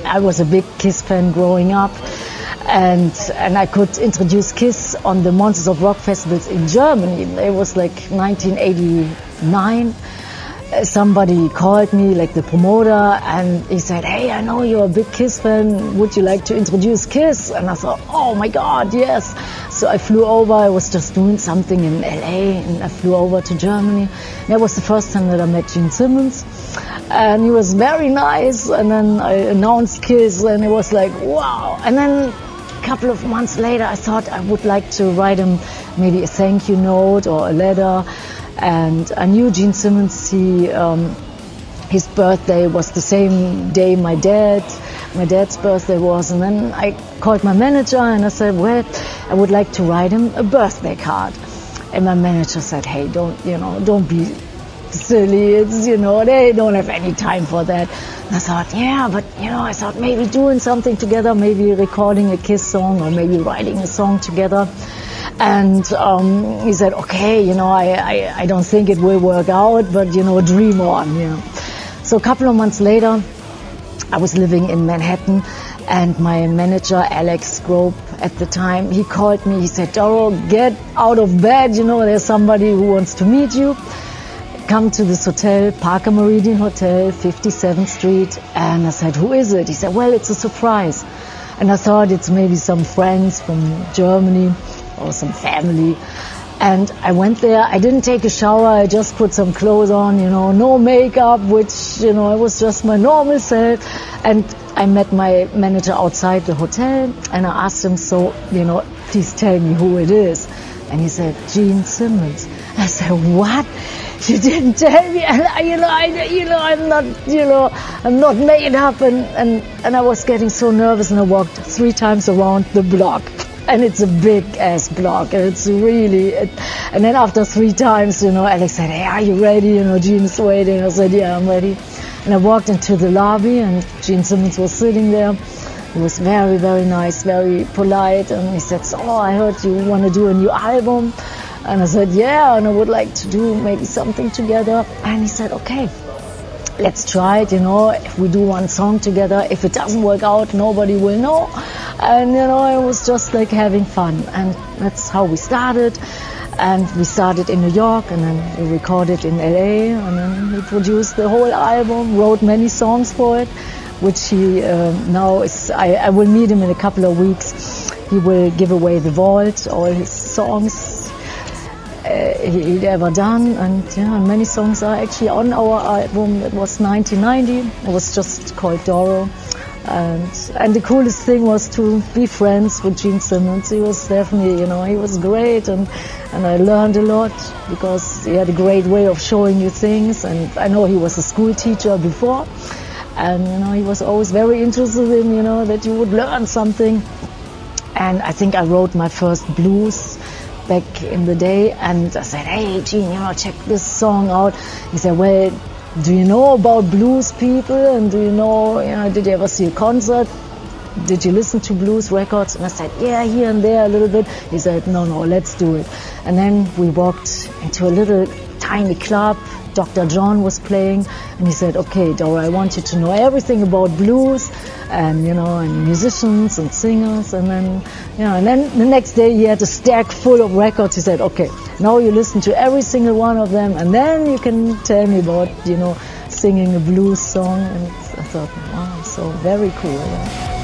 I was a big Kiss fan growing up, and I could introduce Kiss on the Monsters of Rock festivals in Germany. It was like 1989. Somebody called me, like the promoter, and he said, "Hey, I know you're a big Kiss fan. Would you like to introduce Kiss?" And I thought, "Oh my God, yes!" So I flew over. I was just doing something in LA, and I flew over to Germany. That was the first time that I met Gene Simmons, and he was very nice. And then I announced Kiss, and it was like, wow. And then a couple of months later, I thought I would like to write him maybe a thank you note or a letter. And I knew Gene Simmons, his birthday was the same day my dad's birthday was. And then I called my manager and I said, well, I would like to write him a birthday card. And my manager said, hey, don't be silly. It's, they don't have any time for that. And I thought, yeah, but, I thought maybe doing something together, maybe recording a Kiss song or maybe writing a song together. And he said, okay, I don't think it will work out, but, dream on, So a couple of months later, I was living in Manhattan, and my manager, Alex Grobe, at the time, he called me. He said, Doro, get out of bed. There's somebody who wants to meet you. Come to this hotel, Parker Meridian Hotel, 57th Street. And I said, who is it? He said, well, it's a surprise. And I thought it's maybe some friends from Germany or some family. And I went there. I didn't take a shower. I just put some clothes on, no makeup, which, it was just my normal self. And I met my manager outside the hotel, and I asked him, so, please tell me who it is. And he said, Gene Simmons. I said, what? You didn't tell me? And I'm not made up. And I was getting so nervous, and I walked 3 times around the block. And it's a big ass block, and it's really, and then after 3 times, Alex said, hey, are you ready? Gene's waiting. I said, yeah, I'm ready. And I walked into the lobby, and Gene Simmons was sitting there. He was very, very nice, very polite, and he said, so I heard you want to do a new album. And I said, yeah, and I would like to do maybe something together. And he said, okay, let's try it, if we do one song together. If it doesn't work out, nobody will know. And, it was just like having fun. And that's how we started. And we started in New York, and then we recorded in LA, and then we produced the whole album, wrote many songs for it, which he now is, I will meet him in a couple of weeks. He will give away the vault, all his songs he'd ever done, and many songs are actually on our album. It was 1990. It was just called DORO, and the coolest thing was to be friends with Gene Simmons. He was definitely, he was great, and I learned a lot because he had a great way of showing you things. And I know he was a school teacher before, and he was always very interested in that you would learn something. And I think I wrote my first blues back in the day, and I said, hey Gene, check this song out. He said, well, do you know about blues people, and do you know, did you ever see a concert? Did you listen to blues records? And I said, yeah, here and there a little bit. He said, no, let's do it. And then we walked into a little tiny club. Dr. John was playing, and he said, okay, Dora, I want you to know everything about blues and, and musicians and singers. And then, and then the next day he had a stack full of records. He said, okay, now you listen to every single one of them, and then you can tell me about, singing a blues song. And I thought, wow, so very cool. Yeah.